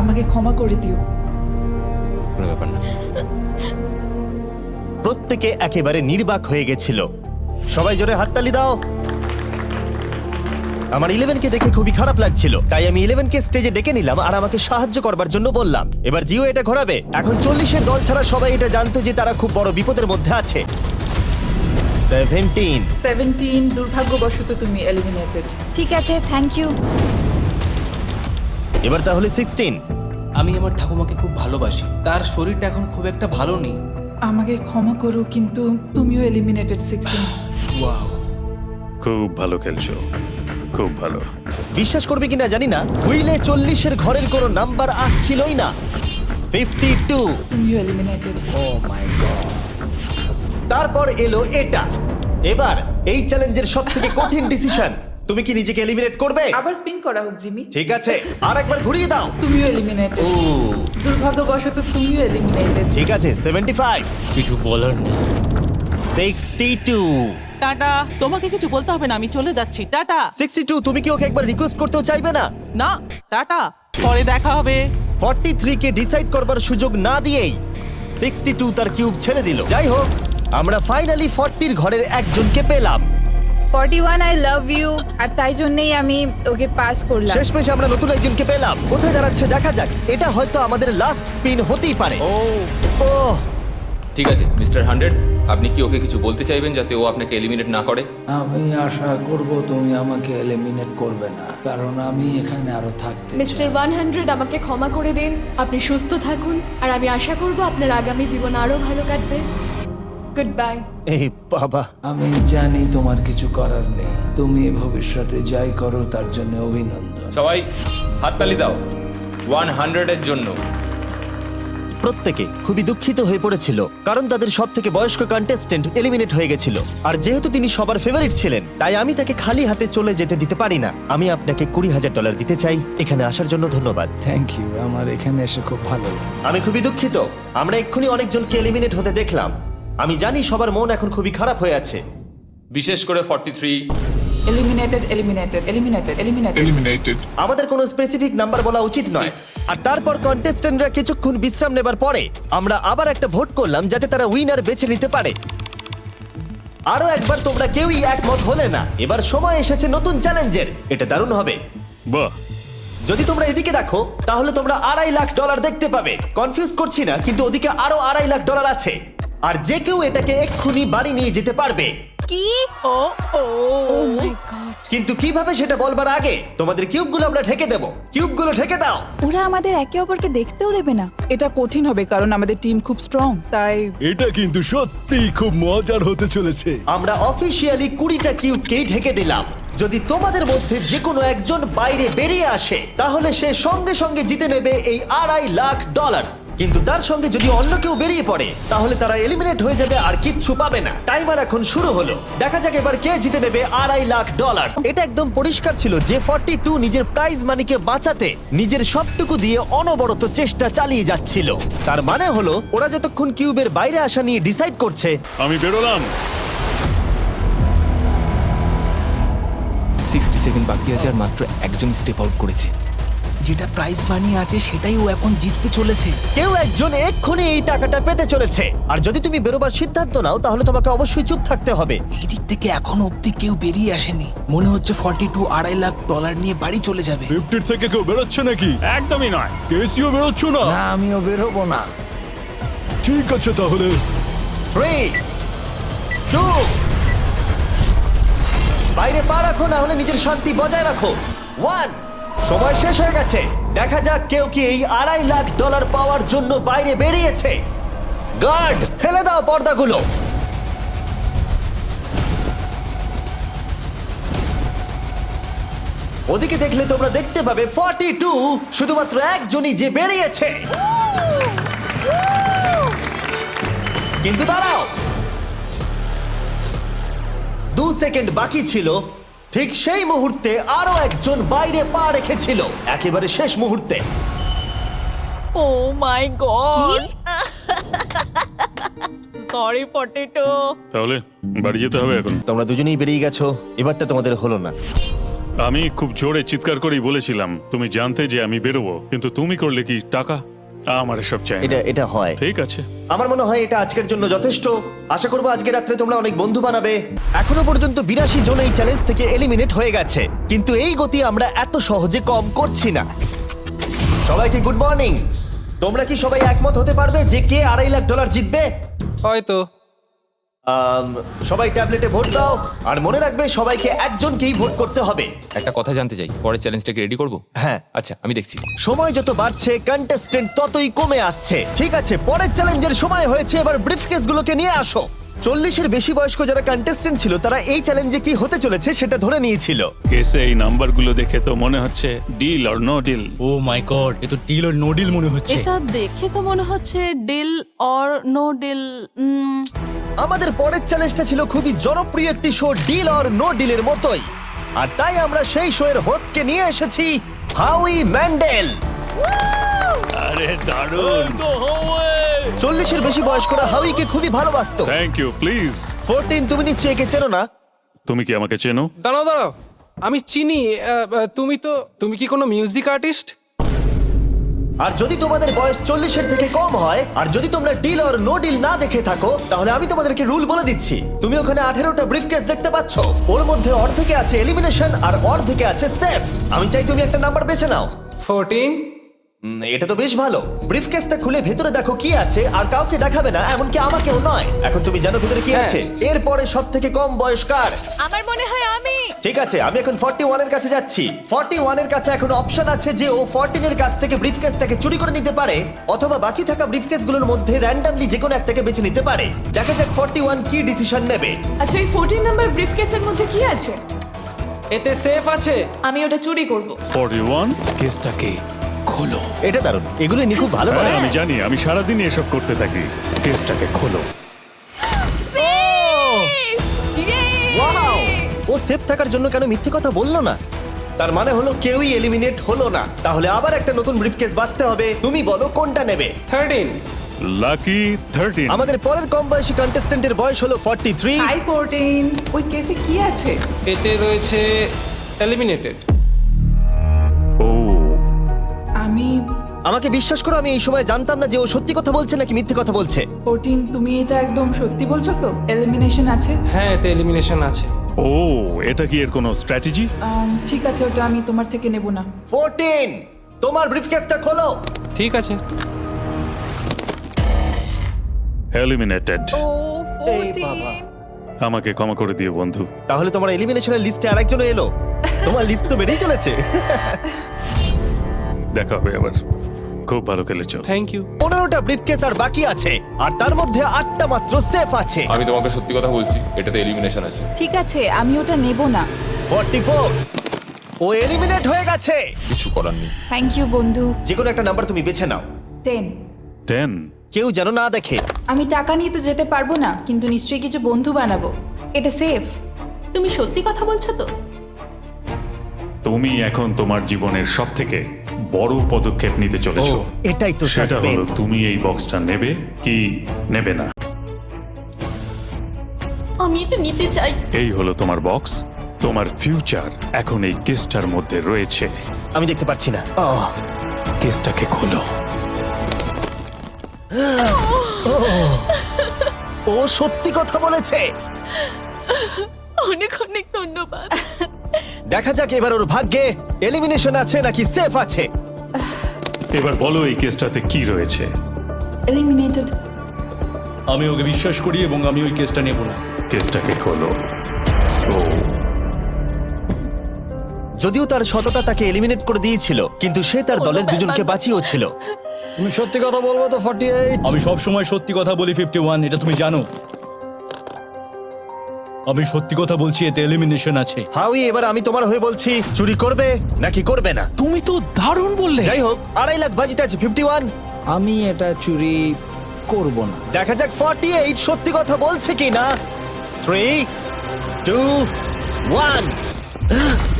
Speaker 7: আমাকে ক্ষমা করে দিও।
Speaker 3: কোনো ব্যাপার না।
Speaker 1: প্রত্যেকে একেবারে নির্বাক হয়ে গেছিল। সবাই জোরে হাততালি দাও। আমার 11কে দেখে খুবই খারাপ লাগছিল, তাই আমি 11কে স্টেজে ডেকে নিলাম আর আমাকে সাহায্য করবার জন্য বললাম। এবার জিও এটা ঘোরাবে। এখন 40-এর দল ছাড়া সবাই এটা জানতো যে তারা খুব বড় বিপদের মধ্যে আছে।
Speaker 7: 17 দুর্ভাগ্যবশত তুমি এলিমিনেটেড।
Speaker 6: ঠিক আছে, থ্যাংক ইউ।
Speaker 1: এবার তাহলে 16।
Speaker 4: আমি আমার ঠাকুমাকে খুব ভালোবাসি, তার শরীরটা এখন খুব একটা ভালো নেই।
Speaker 7: আমাকে ক্ষমা করো, কিন্তু তুমিও এলিমিনেটেড 16।
Speaker 4: ওয়াও,
Speaker 5: খুব ভালো খেলছো, খুব ভালো।
Speaker 1: বিশ্বাস করবে কিনা জানি না, হুইলে 40-এর ঘরের কোনো নাম্বার আসছিলই না। 52।
Speaker 7: তুমিও এলিমিনেটেড।
Speaker 4: O my god.
Speaker 1: তারপর এলো এটা। এবার এই চ্যালেঞ্জের সবথেকে কঠিন ডিসিশন। তুমি কি নিজেকে এলিমিনেট করবে?
Speaker 7: আবার স্পিন করা হোক জিমি।
Speaker 1: ঠিক আছে, আর একবার ঘুরিয়ে দাও।
Speaker 7: তুমিও এলিমিনেটেড।
Speaker 1: ও
Speaker 7: দুর্ভাগ্যবশত তুমিও এলিমিনেটেড।
Speaker 1: ঠিক আছে, 75।
Speaker 4: কিছু বলার নেই।
Speaker 1: 62।
Speaker 9: টাটা, তোমাকে কিছু বলতে হবে না, আমি চলে যাচ্ছি। টাটা।
Speaker 1: 62। তুমি কি ওকে একবার রিকোয়েস্ট করতেও চাইবে না?
Speaker 9: না, টাটা, পরে দেখা হবে।
Speaker 1: 43 কে ডিসাইড করবার সুযোগ না দিয়েই 62 তার কিউব ছেড়ে দিল। যাই হোক, আমরা ফাইনালি 40-র ঘরের একজনকে পেলাম।
Speaker 6: 41 আই লাভ ইউ, আর তাই জন্যই আমি ওকে পাস করলাম।
Speaker 1: শেষমেশ আমরা নতুন একজনকে পেলাম। কোথায় দাঁড়াচ্ছে দেখা যাক। এটা হয়তো আমাদের লাস্ট স্পিন হতেই পারে। ও
Speaker 3: ঠিক আছে মিস্টার 100, আপনি কি ওকে কিছু বলতে চাইবেন যাতে ও আপনাকে এলিমিনেট না করে?
Speaker 11: আমি আশা করব তুমি আমাকে এলিমিনেট করবে না, কারণ আমি এখানে আরো থাকতে
Speaker 10: মিস্টার 100, আমাকে ক্ষমা করে দিন। আপনি সুস্থ থাকুন, আর আমি আশা করব আপনার আগামী জীবন আরো ভালো কাটবে। Good bye.
Speaker 1: এই বাবা,
Speaker 11: আমি জানি তোমার কিছু করার নেই। তুমি ভবিষ্যতে যাই করো তার জন্য অভিনন্দন।
Speaker 3: সবাই হাততালি দাও 100-এর জন্য।
Speaker 1: প্রত্যেকে খুবই দুঃখিত হয়ে পড়েছিল, কারণ তাদের সব থেকে বয়স্ক কন্টেস্টেন্ট এলিমিনেট হয়ে গেছিল। আর যেহেতু তিনি সবার ফেভারিট ছিলেন, তাই আমি তাকে খালি হাতে চলে যেতে দিতে পারি না। আমি আপনাকে $20,000 দিতে চাই। এখানে আসার জন্য ধন্যবাদ।
Speaker 11: থ্যাংক ইউ, আমার এখানে এসে খুব ভালো লাগে।
Speaker 1: আমি খুবই দুঃখিত, আমরা এক্ষুনি অনেকজনকে এলিমিনেট হতে দেখলাম। আমি জানি সবার মন এখন খুবই খারাপ হয়ে আছে,
Speaker 3: বিশেষ করে 43।
Speaker 7: Eliminated, eliminated, eliminated, eliminated.
Speaker 1: আমাদের কোনো স্পেসিফিক নাম্বার বলা উচিত নয়। আর তারপর কন্টেস্ট্যান্টরা কিছুক্ষণ বিশ্রাম নেবার পরে আমরা আবার একটা ভোট করলাম যাতে তারা উইনার বেছে নিতে পারে। আরো একবার তোমরা কেউই একমত হলে না। এবার সময় এসেছে নতুন চ্যালেঞ্জের। এটা দারুণ হবে।
Speaker 5: বাহ,
Speaker 1: যদি তোমরা এদিকে দেখো তাহলে তোমরা $2.5 লাখ দেখতে পাবে। কনফিউজ করছি না, কিন্তু ওদিকে আরো $2.5 লাখ আছে। আর যে কেউ এটাকে এক্ষুনি বাড়ি নিয়ে যেতে পারবে।
Speaker 6: কি?
Speaker 9: ও ও
Speaker 10: ও মাই গড।
Speaker 1: কিন্তু কিভাবে সেটা বলবার আগে তোমাদের কিউবগুলো আমরা ঢেকে দেব। কিউবগুলো ঢেকে দাও।
Speaker 6: ওরা আমাদের একে অপরকে দেখতেও দেবে না।
Speaker 7: এটা কঠিন হবে কারণ আমাদের টিম খুব স্ট্রং, তাই
Speaker 4: এটা কিন্তু সত্যিই খুব মজার হতে চলেছে।
Speaker 1: আমরা অফিসিয়ালি 20টা কিউবকেই ঢেকে দিলাম। যদি তোমাদের মধ্যে যে কোনো একজন বাইরে বেরিয়ে আসে, তাহলে সে সঙ্গে সঙ্গে জিতে নেবে এই $2.5 লাখ। কিন্তু তার সঙ্গে যদি অন্য কেউ বেরিয়ে পড়ে, তাহলে তারা এলিমিনেট হয়ে যাবে আর কিচ্ছু পাবে না। টাইমার এখন শুরু হলো। দেখা যাক এবার কে জিতে নেবে $2.5 লাখ। এটা একদম পরিষ্কার ছিল যে 42 নিজের প্রাইজ মানিকে বাঁচাতে নিজের সবটুকু দিয়ে অনবরত চেষ্টা চালিয়ে যাচ্ছিল। তার মানে হলো ওরা যতক্ষণ কিউবের বাইরে আসা নিয়ে ডিসাইড করছে।
Speaker 5: আমি বেরোলাম।
Speaker 3: 60 সেকেন্ড বাকি আছে, আর মাত্র একজন স্টেপ আউট করেছে।
Speaker 11: যেটা প্রাইজ মানি আছে সেটাই ও এখন জিততে চলেছে।
Speaker 1: কেউ একজন এক্ষুনি এই টাকাটা পেতে চলেছে। আর যদি তুমি বেরোবার সিদ্ধান্ত নাও তাহলে তোমাকে অবশ্যই চুপ থাকতে হবে।
Speaker 11: এই দিক থেকে এখনো অব্দি কেউ বেরিয়ে আসেনি। মনে হচ্ছে 42 লাখ ডলার নিয়ে বাড়ি চলে যাবে।
Speaker 4: 50 থেকে কেউ বেরোচ্ছে নাকি?
Speaker 5: একদমই নয়।
Speaker 4: কেসিও বেরোচ্ছ না?
Speaker 11: না, আমিও বেরোবো না।
Speaker 4: ঠিক আছে তাহলে।
Speaker 1: 3, 2, বাইরে পা রাখো, না হলে নিজের শান্তি বজায় রাখো। 1, সময় শেষ হয়ে গেছে। দেখা যাক কেউ কি এই $2.5 লাখ পাওয়ার জন্য বাইরে বেরিয়েছে। গার্ড, ফেলে দাও পর্দাগুলো। ওদিকে দেখলে তোমরা দেখতে পাবে 42, শুধুমাত্র একজনই যে বেরিয়েছে। কিন্তু দাঁড়াও, 2 সেকেন্ড বাকি ছিল। ঠিক সেই মুহূর্তে আরো একজন বাইরে পা রেখেছিল, একেবারে শেষ মুহূর্তে।
Speaker 9: ও মাই গড, সরি পটেটো।
Speaker 5: তাহলে বাড়ি যেতে হবে এখন।
Speaker 1: তোমরা দুজনেই বেরিয়ে গেছো, এবারটা তোমাদের হলো না।
Speaker 5: আমি খুব জোরে চিৎকার করেই বলেছিলাম তুমি জানতে যে আমি বেরোবো, কিন্তু তুমি করলে কি টাকা? আমার সব চাই না।
Speaker 1: এটা হয়।
Speaker 5: ঠিক আছে,
Speaker 1: আমার মনে হয় এটা আজকের জন্য যথেষ্ট। আশা করবো আজকে রাত্রে তোমরা অনেক বন্ধু বানাবে। এখনো পর্যন্ত 82 জন এই চ্যালেঞ্জ থেকে এলিমিনেট হয়ে গেছে, কিন্তু এই গতি আমরা এত সহজে কম করছি না। সবাইকে গুড মর্নিং। তোমরা কি সবাই একমত হতে পারবে যে কে $2.5 লাখ জিতবে?
Speaker 2: হয়তো।
Speaker 1: সবাই ট্যাবলেটে ভোট দাও, আর মনে রাখবে সবাইকে একজনকেই ভোট করতে হবে।
Speaker 3: একটা কথা জানতে চাই, পরের চ্যালেঞ্জটাকে রেডি করবো?
Speaker 1: হ্যাঁ।
Speaker 3: আচ্ছা, আমি দেখছি।
Speaker 1: সময় যত বাড়ছে কন্টেস্টেন্ট ততই কমে আসছে। ঠিক আছে, পরের চ্যালেঞ্জের সময় হয়েছে। এবার ব্রিফকেসগুলোকে নিয়ে আসো। 40-এর বেশি বয়স্ক যারা কন্টেস্টেন্ট ছিল তারা এই চ্যালেঞ্জে কি হতে চলেছে সেটা ধরে নিয়েছিল।
Speaker 5: কেসে এই নাম্বারগুলো দেখে তো মনে হচ্ছে deal or no deal.
Speaker 4: Oh my God, এ তো ডিল আর নো ডিল মনে হচ্ছে।
Speaker 9: এটা দেখে তো মনে হচ্ছে ডিল অর নো ডিল।
Speaker 1: আমাদের পরের চ্যালেঞ্জটা ছিল খুবই জনপ্রিয় একটি শো, ডিল অর নো ডিলের মতোই। আর তাই আমরা সেই শো এর হোস্টকে নিয়ে এসেছি, হাউই ম্যান্ডেল।
Speaker 5: আরে দারুণ।
Speaker 1: 40-এর বেশি বয়স্করা হাউইকে খুবই ভালোবাসতো।
Speaker 5: Thank you. প্লিজ
Speaker 1: 14, তুমি নিশ্চয়ই একে চেনো না?
Speaker 5: তুমি কি আমাকে চেনো?
Speaker 2: দাঁড়াও, আমি চিনি। তুমি কি কোনো মিউজিক আর্টিস্ট?
Speaker 1: আর যদি তোমাদের বয়স 40-এর থেকে কম হয়, আর যদি তোমরা ডিল অর নো ডিল না দেখে থাকো, তাহলে আমি তোমাদেরকে রুল বলে দিচ্ছি। তুমি ওখানে 18টা ব্রিফকেস দেখতে পাচ্ছ। ওর মধ্যে অর্ধেকে আছে এলিমিনেশন আর অর্ধেকে আছে সেফ। আমি চাই তুমি একটা নাম্বার বেছে নাও।
Speaker 2: 14।
Speaker 1: এটা তো বেশ ভালো। ব্রিফকেসটা খুলে ভেতরে দেখো কি আছে, আর কাউকে দেখাবে না, এমনকি আমাকেও নয়। এখন তুমি জানো ভেতরে কি আছে। এরপরে সব থেকে কম বয়স কার?
Speaker 10: আমার মনে হয় আমি।
Speaker 1: ঠিক আছে, আমি এখন 41 এর কাছে যাচ্ছি। 41 এর কাছে এখন অপশন আছে যে ও 14 এর কাছ থেকে ব্রিফকেসটাকে চুরি করে নিতে পারে, অথবা বাকি থাকা ব্রিফকেসগুলোর মধ্যে র্যান্ডমলি যে কোনো একটাকে বেছে নিতে পারে। দেখা যাক 41 কি ডিসিশন নেবে।
Speaker 10: আচ্ছা, এই 14 নাম্বার ব্রিফকেসের মধ্যে কি আছে?
Speaker 2: এতে সেফ আছে।
Speaker 10: আমি ওটা চুরি করব।
Speaker 5: 41 কেসটাকে খোলো।
Speaker 1: এটা দারুণ, এগুলো ইনি খুব ভালো করে।
Speaker 5: হ্যাঁ, আমি জানি, আমি সারাদিনই এসব করতে থাকি। কেসটাকে খোলো।
Speaker 1: ওয়াও! ও সেফ থাকার জন্য কেন মিথ্যে কথা বললো না? তার মানে হলো কেউই এলিমিনেট হলো না। তাহলে আবার একটা নতুন ব্রিফকেস বাঁচতে হবে। তুমি বলো কোনটা নেবে?
Speaker 2: 13।
Speaker 5: লাকি 13।
Speaker 1: আমাদের পরের কম বয়সী কন্টেস্ট্যান্টের বয়স হলো 43।
Speaker 7: হাই 14, ওই কেসে কি আছে?
Speaker 2: এতে রয়েছে এলিমিনেটেড।
Speaker 5: ও,
Speaker 1: আমাকে বিশ্বাস করো, আমি এই সময় জানতাম না যে ও সত্যি কথা বলছে নাকি মিথ্যে কথা বলছে।
Speaker 7: 14, তুমি এটা একদম সত্যি বলছো তো? এলিমিনেশন আছে?
Speaker 2: হ্যাঁ, এতে এলিমিনেশন আছে।
Speaker 5: ও, এটা কি এর কোনো স্ট্র্যাটেজি?
Speaker 7: ঠিক আছে, ওটা আমি তোমার থেকে নেব না।
Speaker 1: 14, তোমার ব্রিফকেসটা খোলো।
Speaker 2: ঠিক আছে।
Speaker 5: এলিমিনেটেড।
Speaker 7: ও
Speaker 1: এই বাবা।
Speaker 7: 14।
Speaker 5: আমাকে ক্ষমা করে দিও বন্ধু।
Speaker 1: তাহলে তোমার এলিমিনেশনের লিস্টে আরেকজন এলো। তোমার লিস্ট তো বেড়েই চলেছে।
Speaker 5: দেখা হবে আবার। খুব ভালো খেলেছো।
Speaker 2: Thank you.
Speaker 1: 15টা ব্রিফকেস আর বাকি আছে, আর তার মধ্যে 8টা মাত্র সেফ আছে।
Speaker 3: আমি তোমাকে সত্যি কথা বলছি, এটাতে এলিমিনেশন আছে।
Speaker 7: ঠিক আছে, আমি ওটা নেব না।
Speaker 1: 44, ও এলিমিনেট হয়ে গেছে।
Speaker 3: কিছু করার নেই।
Speaker 7: থ্যাংক ইউ বন্ধু।
Speaker 1: যে কোনো একটা নাম্বার তুমি বেছে নাও।
Speaker 7: 10।
Speaker 5: 10।
Speaker 1: কেউ যেন না দেখে।
Speaker 7: আমি টাকা নিয়ে তো যেতে পারবো না, কিন্তু নিশ্চয়ই কিছু বন্ধু বানাবো। এটা সেফ।
Speaker 9: তুমি সত্যি কথা বলছো তো?
Speaker 5: তুমি এখন তোমার জীবনের সবথেকে বড় পদক্ষেপ নিতে চলেছো।
Speaker 1: এটাই তো
Speaker 5: সেটা হলো
Speaker 1: সাসপেন্স।
Speaker 5: তুমি এই বক্সটা নেবে কি নেবে না।
Speaker 9: আমি এটা নিতে চাই।
Speaker 5: এই হলো তোমার বক্স। তোমার ফিউচার এখন এই কেসটার মধ্যে রয়েছে।
Speaker 1: আমি দেখতে পাচ্ছি না।
Speaker 5: কেসটাকে খোলো।
Speaker 1: ও সত্যি কথা বলেছে।
Speaker 9: অনেক অনেক ধন্যবাদ।
Speaker 1: দেখা যাক এবার ওর ভাগ্যে এলিমিনেশন আছে নাকি সেফ আছে।
Speaker 5: এবার বলো এই কেসটাতে কি রয়েছে।
Speaker 7: এলিমিনেটেড।
Speaker 4: আমি ওকে বিশ্বাস করি এবং আমি ওই কেসটা নেব না।
Speaker 5: কেসটাকে খোলো। ও
Speaker 1: যদিও তার সততা তাকে এলিমিনেট করে দিয়েছিল, কিন্তু সে তার দলের দুজনকে বাঁচিয়েও ছিল।
Speaker 11: তুমি সত্যি কথা বলবো তো 48?
Speaker 4: আমি সব সময় সত্যি কথা বলি 51, এটা তুমি জানো। আমি সত্যি কথা বলছি, এতে এলিমিনেশন আছে।
Speaker 1: হাউই, এবার আমি তোমার হয়ে বলছি, চুরি করবে নাকি করবে না?
Speaker 2: তুমি তো দারুণ বললে।
Speaker 1: যাই হোক, 2.5 লাখ বাজিতে আছে 51।
Speaker 11: আমি এটা চুরি করব না।
Speaker 1: দেখা যাক 48 সত্যি কথা বলছে কিনা। 3, 2, 1।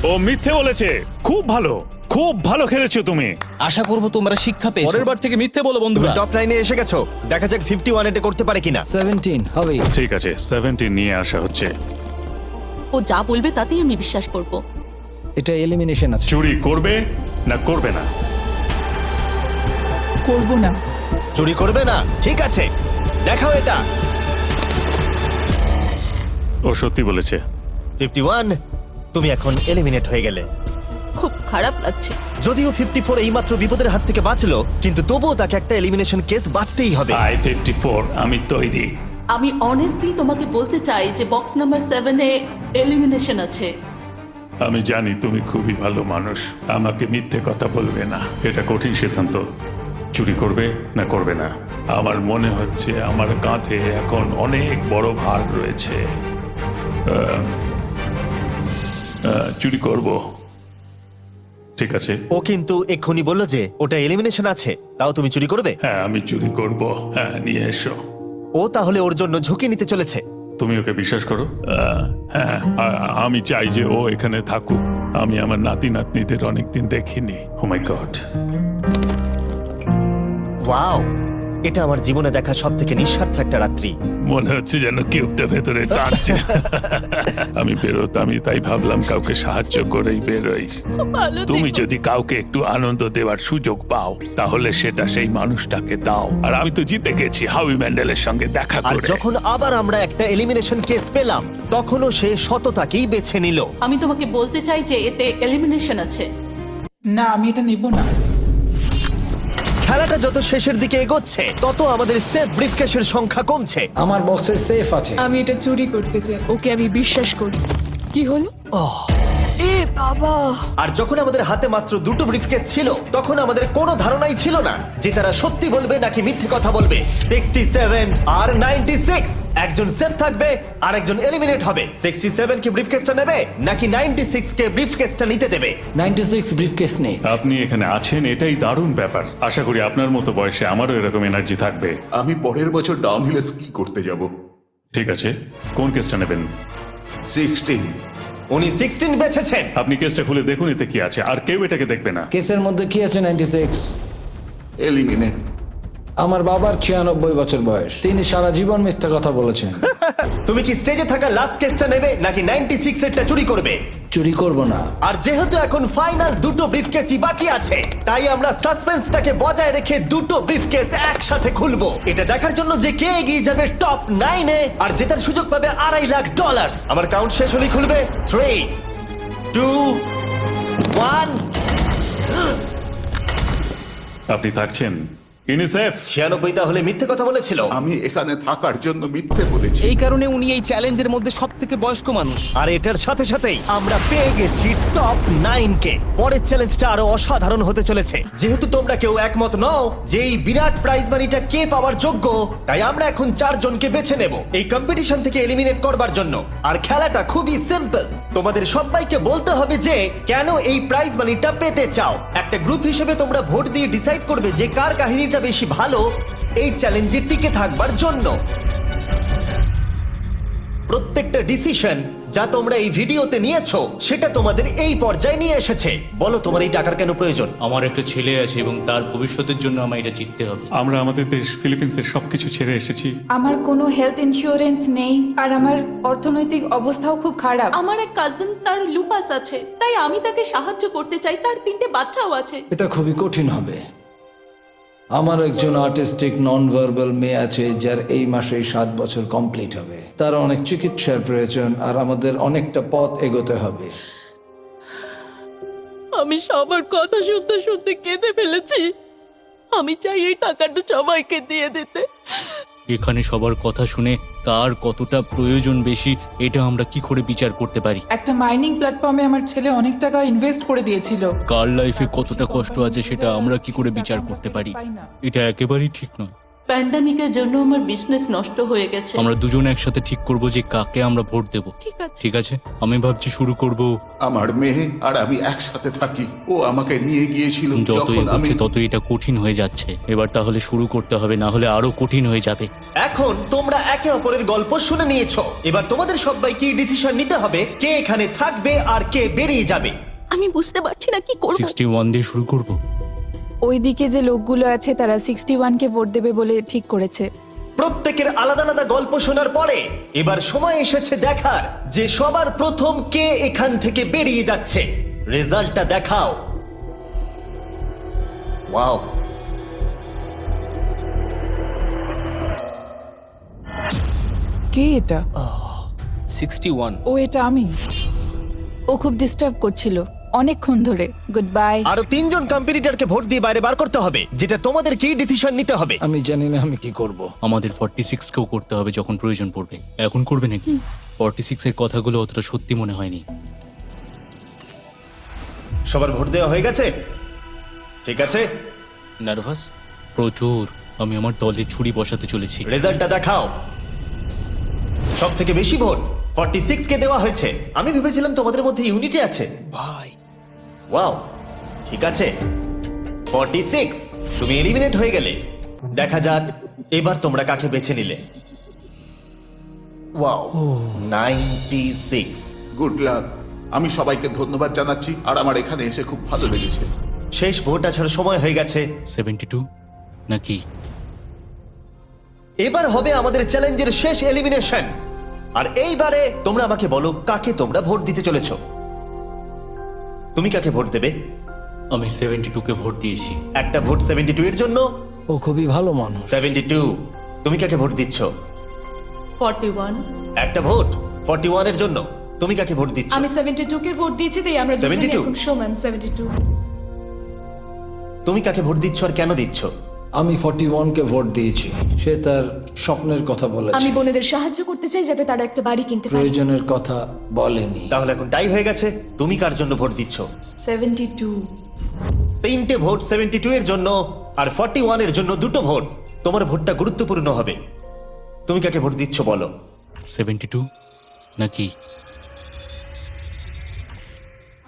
Speaker 5: ও মিথ্যে বলেছে। খুব ভালো, খুব ভালো খেলেছো তুমি।
Speaker 4: আশা করব তোমরা শিক্ষা পেয়েছো। পরের বার থেকে মিথ্যে বলো বন্ধুরা।
Speaker 1: টপ লাইনে এসে গেছো। দেখা যাক 51 এটা করতে পারে কিনা।
Speaker 11: 17 হবে।
Speaker 5: ঠিক আছে, 17 নিয়ে আসা হচ্ছে।
Speaker 9: ও যা বলবে তাতেই আমি বিশ্বাস করব।
Speaker 11: এটা এলিমিনেশন আছে।
Speaker 5: চুরি করবে না করবে না?
Speaker 7: করব না।
Speaker 1: চুরি করবে না? ঠিক আছে, দেখাও এটা।
Speaker 5: ও সত্যি বলেছে।
Speaker 1: 51, তুমি এখন এলিমিনেট হয়ে গেলে।
Speaker 9: খুব খারাপ লাগছে।
Speaker 1: যদিও 54 এইমাত্র বিপদের হাত থেকে বাঁচলো, কিন্তু তবুও তাকে একটা এলিমিনেশন কেস বাঁচতেই হবে।
Speaker 5: I-54 আমি তৈরি।
Speaker 9: আমি অনেস্টলি তোমাকে বলতে চাই যে বক্স নাম্বার 7 এ এলিমিনেশন আছে।
Speaker 5: আমি জানি তুমি খুবই ভালো মানুষ, আমাকে মিথ্যে কথা বলবে না। এটা কঠিন সিদ্ধান্ত, চুরি করবে না করবে না। আমার মনে হচ্ছে আমার কাঁধে এখন অনেক বড় ভার রয়েছে। চুরি করব। ঠিক আছে।
Speaker 1: ও কিন্তু এক্ষুনি বললো যে ওটা এলিমিনেশন আছে, তাও তুমি চুরি করবে?
Speaker 5: হ্যাঁ আমি চুরি করব। হ্যাঁ নিয়ে এসো।
Speaker 1: ও তাহলে ওর জন্য ঝুঁকি নিতে চলেছে।
Speaker 5: তুমি ওকে বিশ্বাস করো? হ্যাঁ, আমি চাই যে ও এখানে থাকুক। আমি আমার নাতি নাতনিদের অনেকদিন দেখিনি। ও মাই গড।
Speaker 1: ওয়াও, এটা আমার জীবনে দেখা সবথেকে নিঃস্বার্থ একটা রাত্রি।
Speaker 5: মনে হচ্ছে যেন কিউবটা ভেতরে টানছে। আমি বেরোতামই, তাই ভাবলাম কাউকে সাহায্য করেই বেরোই। তুমি যদি কাউকে একটু আনন্দ দেওয়ার সুযোগ পাও, তাহলে সেটা সেই মানুষটাকে দাও। আর আমি তো জিতে গেছি হাউই ম্যান্ডেলের সঙ্গে দেখা
Speaker 1: আর
Speaker 5: করে।
Speaker 1: যখন আবার আমরা একটা এলিমিনেশন কেস পেলাম, তখনও সে সততাকেই বেছে নিল।
Speaker 9: আমি তোমাকে বলতে চাই যে এতে এলিমিনেশন আছে।
Speaker 7: না, আমি এটা নেব না।
Speaker 1: খেলাটা যত শেষের দিকে এগোচ্ছে, তত আমাদের সেফ ব্রিফকেসের সংখ্যা কমছে।
Speaker 11: আমার বক্সে সেফ আছে।
Speaker 10: আমি এটা চুরি করতে চাই, ওকে আমি বিশ্বাস করি। কি হলো? এ বাবা!
Speaker 1: আর যখন আমাদের হাতে মাত্র 2টো ব্রিফকেস ছিল, তখন আমাদের কোনো ধারণাই ছিল না যে তারা সত্যি বলবে নাকি মিথ্যে কথা বলবে। 67 আর 96, একজন সেফ থাকবে আর একজন এলিমিনেট হবে। 67 কি ব্রিফকেসটা নেবে নাকি 96 কে ব্রিফকেসটা নিতে দেবে?
Speaker 11: 96 ব্রিফকেস নেই।
Speaker 5: আপনি এখানে আছেন, এটাই দারুণ ব্যাপার। আশা করি আপনার মতো বয়সে আমারও এরকম এনার্জি থাকবে।
Speaker 12: আমি পরের বছর ডাউনহিলে স্কি করতে যাব।
Speaker 5: ঠিক আছে, কোন কেসটা নেবেন?
Speaker 12: 16।
Speaker 1: উনি 16 বেছেছেন।
Speaker 5: আপনি কেসটা খুলে দেখুন এতে কি আছে, আর কেউ এটাকে দেখবে না।
Speaker 11: কেসের মধ্যে কি আছে? 96
Speaker 12: এলিমিনেট।
Speaker 11: আমার বাবার 96 বছর বয়স। তিনি সারা জীবন মিথ্যা কথা বলেছেন।
Speaker 1: তুমি কি স্টেজে থাকা লাস্ট কেসটা নেবে নাকি 96 এরটা চুরি করবে?
Speaker 11: চুরি করব না।
Speaker 1: আর যেহেতু এখন ফাইনাল 2টো ব্রিফকেসই বাকি আছে, তাই আমরা সাসপেন্সটাকে বজায় রেখে 2টো ব্রিফকেস একসাথে খুলবো। এটা দেখার জন্য যে কে এগিয়ে যাবে টপ 9 এ আর জেতার সুযোগ পাবে $2.5 লাখ। আমার কাউন্ট শেষ হলেই খুলবে। 3, 2, 1।
Speaker 5: আপনি থাকছেন। ইউনিসেফ
Speaker 1: 96 তাহলে মিথ্যে কথা বলেছিল।
Speaker 12: আমি এখানে থাকার জন্য মিথ্যে বলেছি।
Speaker 2: এই কারণে উনি এই চ্যালেঞ্জের মধ্যে সবথেকে বয়স্ক মানুষ।
Speaker 1: আর এটার সাথে সাথেই আমরা পেয়ে গেছি টপ 9 কে। পরের চ্যালেঞ্জটা আরো অসাধারণ হতে চলেছে। যেহেতু তোমরা কেউ একমত নও যে এই বিরাট প্রাইজ মানিটা কে পাওয়ার যোগ্য, তাই আমরা এখন 4 জনকে বেছে নেব এই কম্পিটিশন থেকে এলিমিনেট করবার জন্য। আর খেলাটা খুবই সিম্পল। তোমাদের সবাইকে বলতে হবে যে কেন এই প্রাইজ মানিটা পেতে চাও। একটা গ্রুপ হিসেবে তোমরা ভোট দিয়ে ডিসাইড করবে যে কার কাহিনীটা বেশি ভালো এই চ্যালেঞ্জে টিকে থাকবার জন্য। প্রত্যেকটা ডিসিশন যা তোমরা এই ভিডিওতে নিয়েছো সেটা তোমাদের এই পর্যায়ে নিয়ে এসেছে। বলো তোমার এই টাকার কেন প্রয়োজন?
Speaker 4: আমার একটা ছেলে আছে এবং তার ভবিষ্যতের জন্য আমার এটা জিততে হবে।
Speaker 5: আমরা আমাদের দেশ ফিলিপিন্সের সবকিছু ছেড়ে এসেছি।
Speaker 7: আমার কোনো হেলথ ইন্স্যুরেন্স নেই আর আমার অর্থনৈতিক অবস্থাও খুব খারাপ।
Speaker 9: আমার এক কাজিন, তার লুপাস আছে, তাই আমি তাকে সাহায্য করতে চাই। তার 3টে বাচ্চাও আছে।
Speaker 11: এটা খুবই কঠিন হবে। আমার একজন আর্টিস্টিক নন ভার্বাল মেয়ে আছে যার এই মাসেই 7 বছর কমপ্লিট হবে। তার অনেক চিকিৎসার প্রয়োজন আর আমাদের অনেকটা পথ এগোতে হবে।
Speaker 9: আমি সবার কথা শুনতে শুনতে কেঁদে ফেলেছি। আমি চাই এই টাকাটা সবাইকে দিয়ে দিতে।
Speaker 4: এখানে সবার কথা শুনে কার কতটা প্রয়োজন বেশি এটা আমরা কি করে বিচার করতে পারি?
Speaker 7: একটা মাইনিং প্ল্যাটফর্মে আমার ছেলে অনেক টাকা ইনভেস্ট করে দিয়েছিল।
Speaker 4: কার লাইফে কতটা কষ্ট আছে সেটা আমরা কি করে বিচার করতে পারি? এটা একেবারেই ঠিক নয়।
Speaker 9: প্যান্ডামিকের জন্য আমার বিজনেস নষ্ট হয়ে গেছে।
Speaker 4: আমরা দুজন একসাথে ঠিক করব যে কাকে আমরা ভোট দেব। ঠিক আছে, আমি ভাবছি শুরু করব।
Speaker 12: আমার মেয়ে আর আমি একসাথে থাকি। ও আমাকে নিয়ে গিয়েছিল
Speaker 4: যতই
Speaker 12: যখন আমি
Speaker 4: এগোচ্ছে ততই এটা কঠিন হয়ে যাচ্ছে। এবার তাহলে শুরু করতে হবে, না হলে আরো কঠিন হয়ে যাবে।
Speaker 1: এখন তোমরা একে অপরের গল্প শুনে নিয়েছো। এবার তোমাদের সবাইকে ডিসিশন নিতে হবে কে এখানে থাকবে আর কে বেরিয়ে যাবে।
Speaker 9: আমি বুঝতে পারছি না কি করব।
Speaker 4: 61 দিয়ে শুরু করব।
Speaker 7: ওইদিকে যে লোকগুলো আছে তারা 61কে ভোট দেবে বলে ঠিক করেছে।
Speaker 1: প্রত্যেকের আলাদা আলাদা গল্প শোনার পরে এবার সময় এসেছে দেখার যে সবার প্রথম কে এখান থেকে বেরিয়ে যাচ্ছে। রেজাল্টটা দেখাও। ওয়াও,
Speaker 7: কে এটা?
Speaker 2: 61।
Speaker 7: ও এটা আমি। ও খুব ডিস্টার্ব করছিল অনেকক্ষণ ধরে। Good bye.
Speaker 1: আরো 3 জন কম্পিটিটরকে ভোট দিয়ে বাইরে বার করতে হবে, যেটা তোমাদেরকেই ডিসিশন নিতে হবে।
Speaker 11: আমি জানি না আমি কি করব।
Speaker 4: আমাদের 46 কেও করতে হবে যখন প্রয়োজন পড়বে। এখন করবে নাকি? 46 এর কথাগুলো অতটা সত্যি মনে হয়নি।
Speaker 1: সবার ভোট দেওয়া হয়ে গেছে? ঠিক আছে।
Speaker 2: নার্ভাস?
Speaker 4: প্রচুর। আমি আমার দলে ছুরি বসাতে চলেছি।
Speaker 1: রেজাল্টটা দেখাও। সব থেকে বেশি ভোট 46 কে দেওয়া হয়েছে। আমি ভেবেছিলাম তোমাদের মধ্যে ইউনিটি আছে।
Speaker 2: ভাই
Speaker 1: ওয়াও, ঠিক আছে। 46, তুমি এলিমিনেট হয়ে গেলে। দেখা যাক এবার তোমরা কাকে বেছে নিলে। ওয়াও, 96।
Speaker 12: Good luck. আমি সবাইকে ধন্যবাদ জানাচ্ছি আর আমার এখানে এসে খুব ভালো লেগেছে।
Speaker 1: শেষ ভোট আসার সময় হয়ে গেছে।
Speaker 4: 72 নাকি?
Speaker 1: এবার হবে আমাদের চ্যালেঞ্জের শেষ এলিমিনেশন। আর এইবারে তোমরা আমাকে বলো কাকে তোমরা ভোট দিতে চলেছো। তুমি কাকে ভোট দেবে?
Speaker 4: আমি 72 কে ভোট দিয়েছি।
Speaker 1: একটা ভোট 72 এর জন্য।
Speaker 11: ও খুবই ভালো মানুষ।
Speaker 1: 72। তুমি কাকে ভোট দিচ্ছ?
Speaker 9: 41।
Speaker 1: একটা ভোট 41 এর জন্য। তুমি কাকে ভোট দিচ্ছ?
Speaker 10: আমি 72 কে ভোট দিয়েছি, তাই আমরা দুজনে
Speaker 1: 72?
Speaker 10: এখন সমান। 72।
Speaker 1: তুমি কাকে ভোট দিচ্ছ আর কেন দিচ্ছ?
Speaker 11: আমি 41কে ভোট দিয়েছি। সে তার স্বপ্নের কথা বলেছে।
Speaker 10: আমি বোনেদের সাহায্য করতে চাই যাতে তারা একটা বাড়ি কিনতে পারে।
Speaker 11: প্রয়োজনের কথা বলেনি।
Speaker 1: তাহলে এখন টাই হয়ে গেছে। তুমি কার জন্য ভোট দিচ্ছ?
Speaker 10: 72।
Speaker 1: 3টে ভোট 72 এর জন্য আর 41 এর জন্য 2টো ভোট। তোমার ভোটটা গুরুত্বপূর্ণ হবে। তুমি কাকে ভোট দিচ্ছ বলো?
Speaker 4: 72 নাকি?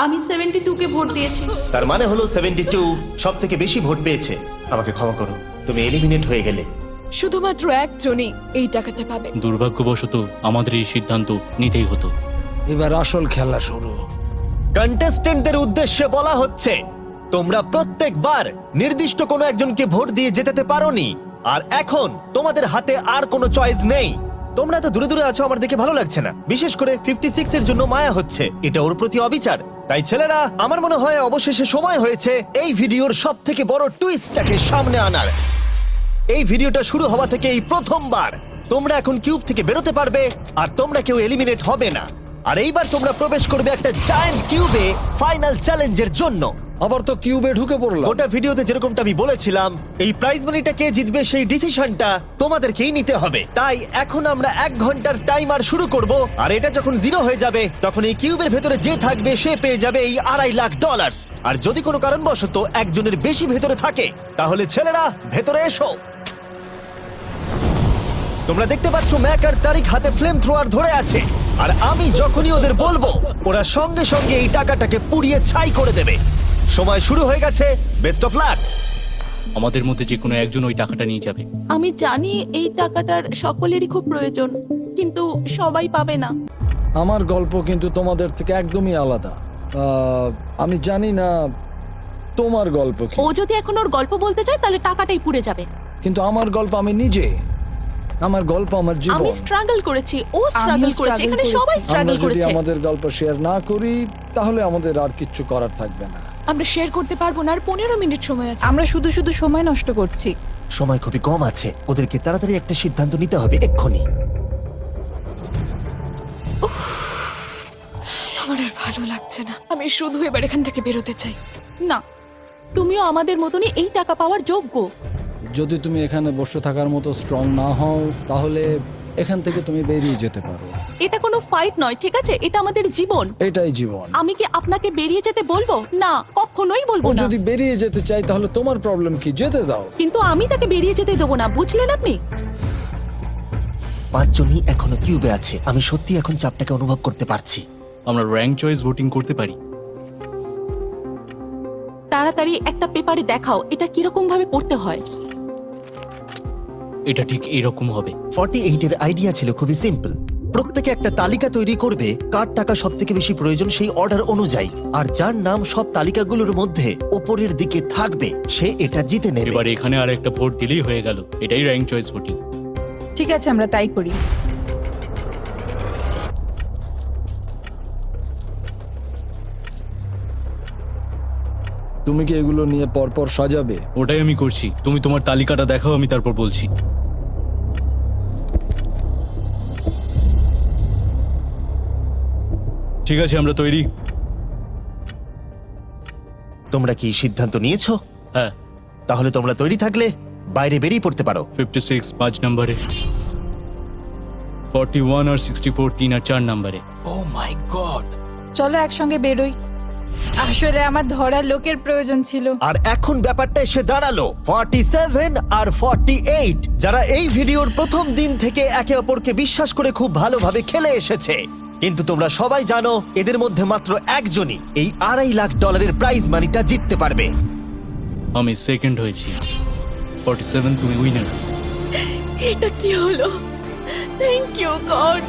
Speaker 9: আমি 72 কে ভোট দিয়েছি।
Speaker 1: তার মানে হলো 72 সব থেকে বেশি ভোট পেয়েছে। আমাকে ক্ষমা করো, তুমি এলিমিনেট হয়ে গেলে।
Speaker 10: শুধুমাত্র একজনই এই টাকাটা পাবে।
Speaker 4: দুর্ভাগ্যবশত আমাদের এই সিদ্ধান্ত নিতেই হতো।
Speaker 11: এবার আসল খেলা শুরু।
Speaker 1: কন্টেস্টেন্টদের উদ্দেশ্যে বলা হচ্ছে তোমরা প্রত্যেকবার নির্দিষ্ট কোনো একজনকে ভোট দিয়ে জেতাতে পারোনি, আর এখন তোমাদের হাতে আর কোনো চয়েস নেই। তোমরা তো দূরে দূরে আছো, আমার দেখে ভালো লাগছে না। বিশেষ করে 56 এর জন্য মায়া হচ্ছে। এটা ওর প্রতি অবিচার। তাই ছেলেরা, আমার মনে হয় অবশেষে সময় হয়েছে এই ভিডিওর সব থেকে বড় টুইস্টটাকে সামনে আনার। এই ভিডিওটা শুরু হওয়া থেকে এই প্রথমবার তোমরা এখন কিউব থেকে বেরোতে পারবে আর তোমরা কেউ এলিমিনেট হবে না। আর এইবার তোমরা প্রবেশ করবে একটা জায়ান্ট কিউবে ফাইনাল চ্যালেঞ্জের জন্য।
Speaker 11: আবার তো কিউবে ঢুকে পড়লাম।
Speaker 1: গোটা ভিডিওতে যেরকমটা আমি বলেছিলাম, এই প্রাইজ মানিটা কে জিতবে সেই ডিসিশনটা তোমাদেরকেই নিতে হবে। তাই এখন আমরা 1 ঘন্টার টাইমার শুরু করব, আর এটা যখন 0 হয়ে যাবে তখন এই কিউবের ভেতরে যে থাকবে সে পেয়ে যাবে এই $2.5 লাখ। আর যদি কোনো কারণবশত একজনের বেশি ভেতরে থাকে তাহলে ছেলেরা ভেতরে এসো। তোমরা দেখতে পাচ্ছ ম্যাক আর তারিক হাতে ফ্লেম থ্রোয়ার ধরে আছে, আর আমি যখনই ওদের বলবো ওরা সঙ্গে সঙ্গে এই টাকাটাকে পুড়িয়ে ছাই করে দেবে। সময় শুরু হয়ে গেছে। Best of luck.
Speaker 4: আমাদের মধ্যে যে কোনো একজন ওই টাকাটা নিয়ে যাবে।
Speaker 9: আমি জানি এই টাকাটার সকলেরই খুব প্রয়োজন, কিন্তু সবাই পাবে না।
Speaker 11: আমার গল্প কিন্তু তোমাদের থেকে একদমই আলাদা। আমি জানি না তোমার গল্প কি,
Speaker 9: ও যদি এখন ওর গল্প বলতে চায় তাহলে টাকাটাই পুড়ে যাবে।
Speaker 11: কিন্তু আমার গল্প আমি নিজে, আমার গল্প আমার জীবন।
Speaker 9: আমি স্ট্রাগল করেছি, ও স্ট্রাগল করেছে, এখানে সবাই
Speaker 11: আমরা
Speaker 9: স্ট্রাগল
Speaker 11: যদি
Speaker 9: করেছে।
Speaker 11: আমাদের গল্প শেয়ার না করি তাহলে আমাদের আর কিচ্ছু করার থাকবে না।
Speaker 10: আমরা শেয়ার করতে পারবো না, আর 15 মিনিট সময় আছে।
Speaker 7: আমরা শুধু শুধু সময় নষ্ট করছি।
Speaker 1: সময় খুবই কম আছে, ওদেরকে তাড়াতাড়ি একটা সিদ্ধান্ত নিতে হবে এক্ষুনি।
Speaker 10: আমার আর ভালো লাগছে না, আমি শুধু এবার এখান থেকে বেরোতে চাই।
Speaker 9: না, তুমিও আমাদের মতনই এই টাকা পাওয়ার যোগ্য।
Speaker 11: যদি তুমি এখানে বসে থাকার মতো স্ট্রং না হও তাহলে এখান থেকে তুমি বেরিয়ে যেতে পারো।
Speaker 9: এটা কোনো ফাইট নয়, ঠিক আছে? এটা আমাদের জীবন।
Speaker 11: এটাই জীবন।
Speaker 9: আমি কি আপনাকে বেরিয়ে যেতে বলবো? না, কখনোই বলবো
Speaker 11: ও
Speaker 9: না।
Speaker 11: যদি বেরিয়ে যেতে চাই তাহলে তোমার প্রবলেম কি? যেতে দাও।
Speaker 9: কিন্তু আমি তাকে বেরিয়ে যেতে দেবো না, বুঝলেন আপনি?
Speaker 1: 5 জনই এখনো কিউবে আছে। আমি সত্যি এখন চাপটাকে অনুভব করতে পারছি।
Speaker 4: আমরা র্যাঙ্ক চয়েস ভোটিং করতে পারি।
Speaker 9: তাড়াতাড়ি একটা পেপারে দেখাও এটা কিরকম ভাবে করতে হয়।
Speaker 4: এটা ঠিক এরকম হবে।
Speaker 1: 48 এর আইডিয়া ছিল খুবই সিম্পল। প্রত্যেকে একটা তালিকা তৈরি করবে কার টাকা সব থেকে বেশি প্রয়োজন সেই অর্ডার অনুযায়ী, আর যার নাম সব তালিকাগুলোর মধ্যে উপরের দিকে থাকবে সে এটা জিতে নেবে।
Speaker 4: এবার এখানে আর একটা ভোট দিলেই হয়ে গেল। এটাই র্যাঙ্ক চয়েস ভোটিং।
Speaker 7: ঠিক আছে, আমরা তাই করি।
Speaker 11: তুমি কি এগুলো নিয়ে পরপর সাজাবে?
Speaker 4: ওটাই আমি করছি। তুমি তোমার তালিকাটা দেখাও, আমি তারপর বলছি। ঠিক আছে, আমরা তৈরি।
Speaker 1: তোমরা কি সিদ্ধান্ত নিয়েছো?
Speaker 4: হ্যাঁ।
Speaker 1: তাহলে তোমরা তৈরি থাকলে বাইরে বেরিয়ে পড়তে পারো।
Speaker 4: 56 5 নম্বরে, 41 আর 64 3 আর 4 নম্বরে।
Speaker 1: ও মাই গড!
Speaker 7: চলো একসঙ্গে বেরোই। আসলে আমার ধরার লোকের প্রয়োজন ছিল।
Speaker 1: আর এখন ব্যাপারটা এসে দাঁড়ালো 47 আর 48, যারা এই ভিডিওর প্রথম দিন থেকে একে অপরকে বিশ্বাস করে খুব ভালোভাবে খেলে এসেছে। কিন্তু তোমরা সবাই জানো এদের মধ্যে মাত্র একজনই এই $2.5 লাখ প্রাইজ মানিটা জিততে পারবে।
Speaker 4: আমি সেকেন্ড হয়েছি। 47 তুমি উইনার।
Speaker 9: এটা কি হলো? থ্যাংক ইউ গড,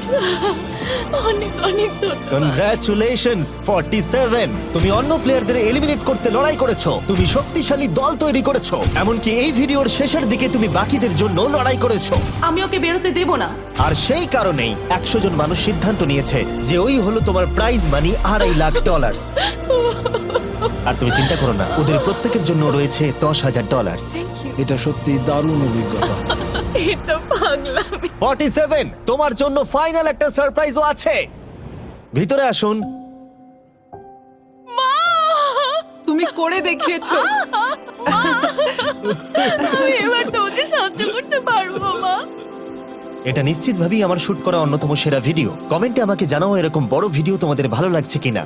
Speaker 9: অনেক অনেক ধন্যবাদ।
Speaker 1: কনগ্রাচুলেশনস 47, তুমি অন্য প্লেয়ারদের এলিমিনেট করতে লড়াই করেছো, তুমি শক্তিশালী দল তৈরি করেছো, এমনকি এই ভিডিওর শেষের দিকে তুমি বাকিদের জন্য লড়াই করেছো।
Speaker 9: আমি ওকে বেরোতে দেব না।
Speaker 1: আর সেই কারণেই 100 জন মানুষ সিদ্ধান্ত নিয়েছে যে ওই হলো তোমার প্রাইজ মানি $2.5 লাখ। আর তুমি চিন্তা করো না, ওদের প্রত্যেকের জন্য রয়েছে $10,000।
Speaker 11: এটা সত্যি দারুণ অভিজ্ঞতা।
Speaker 9: এটা পাগলামি।
Speaker 1: 47, তোমার জন্য ফাইনাল একটা সারপ্রাইজও আছে। ভিতরে আসুন।
Speaker 7: তুমি করে দেখিয়েছো।
Speaker 9: আমি এবার তোমাকে সাহায্য করতে পারবো মা।
Speaker 1: এটা নিশ্চিতভাবেই আমার শুট করা অন্যতম সেরা ভিডিও। কমেন্টে আমাকে জানাও এরকম বড় ভিডিও তোমাদের ভালো লাগছে কিনা।